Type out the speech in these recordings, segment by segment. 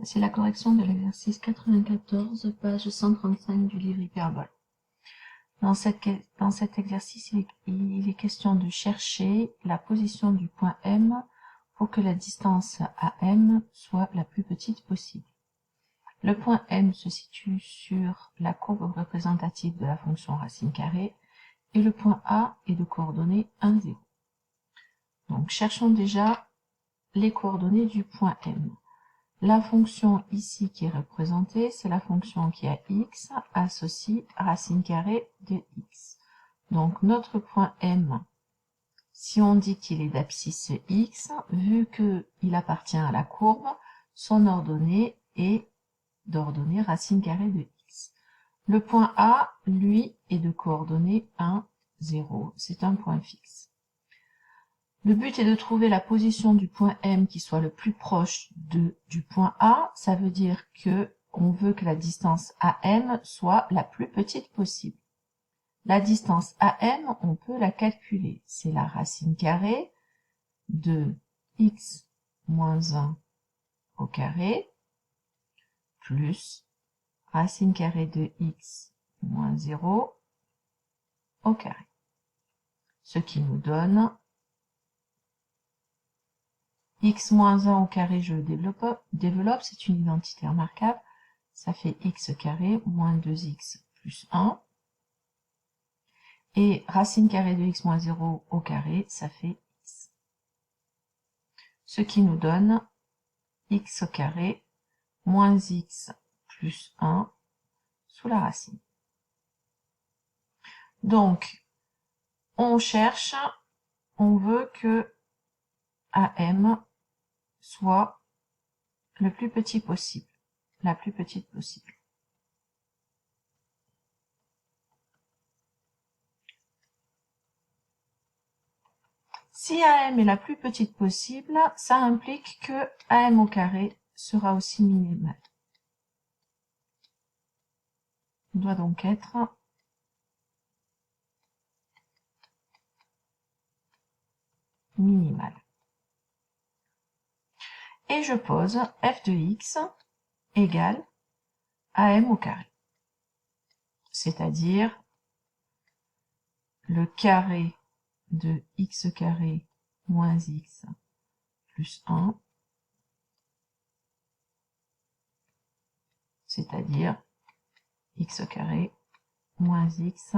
C'est la correction de l'exercice 94, page 135 du livre Hyperbole. Dans cet exercice, il est question de chercher la position du point M pour que la distance AM soit la plus petite possible. Le point M se situe sur la courbe représentative de la fonction racine carrée et le point A est de coordonnées 1, 0. Donc cherchons déjà les coordonnées du point M. La fonction ici qui est représentée, c'est la fonction qui a x associe racine carrée de x. Donc notre point M, si on dit qu'il est d'abscisse x, vu qu'il appartient à la courbe, son ordonnée est d'ordonnée racine carrée de x. Le point A, lui, est de coordonnées 1, 0. C'est un point fixe. Le but est de trouver la position du point M qui soit le plus proche du point A. Ça veut dire que on veut que la distance AM soit la plus petite possible. La distance AM, on peut la calculer. C'est la racine carrée de x moins 1 au carré plus racine carrée de x moins 0 au carré. Ce qui nous donne x moins 1 au carré, je le développe, c'est une identité remarquable. Ça fait x carré moins 2x plus 1. Et racine carrée de x moins 0 au carré, ça fait x. Ce qui nous donne x au carré moins x plus 1 sous la racine. Donc, on cherche, on veut que AM soit le plus petit possible, la plus petite possible. Si AM est la plus petite possible, ça implique que AM au carré sera aussi minimal. Il doit donc être minimal. Et je pose f de x égale AM au carré. C'est-à-dire le carré de x carré moins x plus 1, c'est-à-dire x carré moins x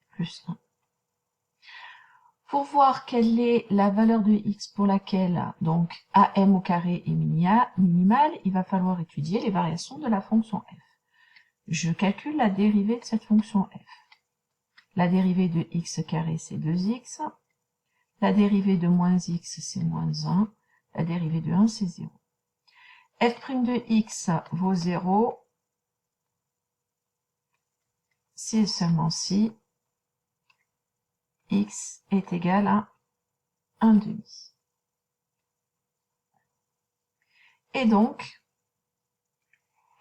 plus 1. Pour voir quelle est la valeur de x pour laquelle donc AM au carré est minimal, il va falloir étudier les variations de la fonction f. Je calcule la dérivée de cette fonction f. La dérivée de x carré, c'est 2x. La dérivée de moins x, c'est moins 1. La dérivée de 1, c'est 0. f' de x vaut 0 si et seulement si x est égal à 1/2. Et donc,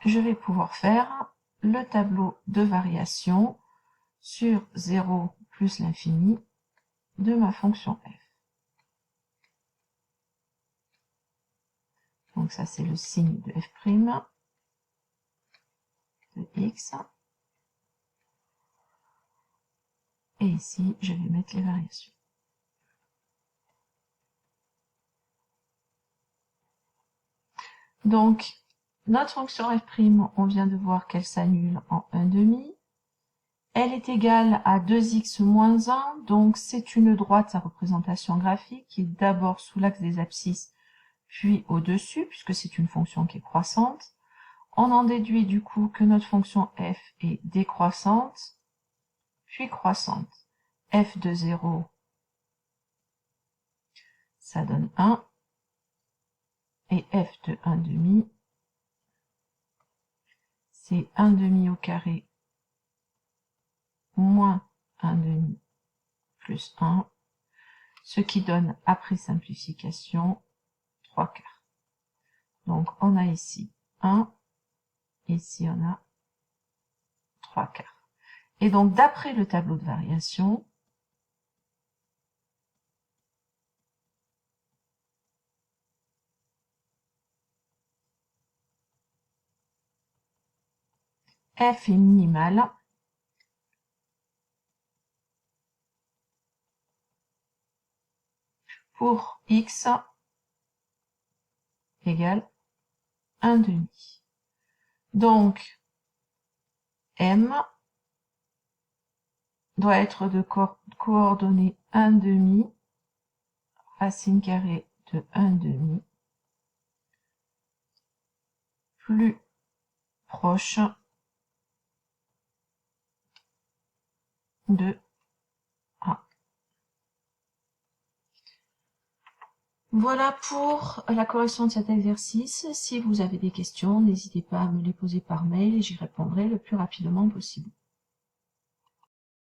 je vais pouvoir faire le tableau de variation sur 0 plus l'infini de ma fonction f. Donc ça, c'est le signe de f' de x. Et ici, je vais mettre les variations. Donc, notre fonction f', on vient de voir qu'elle s'annule en 1/2. Elle est égale à 2x moins 1, donc c'est une droite à représentation graphique qui est d'abord sous l'axe des abscisses, puis au-dessus, puisque c'est une fonction qui est croissante. On en déduit du coup que notre fonction f est décroissante, puis croissante. f de 0, ça donne 1, et f de 1/2, c'est 1/2 au carré moins 1/2 plus 1, ce qui donne, après simplification, 3/4. Donc on a ici 1, ici on a 3/4. Et donc d'après le tableau de variation, f est minimal pour x égale 1/2. Donc, m doit être de coordonnées 1/2 racine carrée de 1/2 plus proche de A. Voilà pour la correction de cet exercice. Si vous avez des questions, n'hésitez pas à me les poser par mail et j'y répondrai le plus rapidement possible.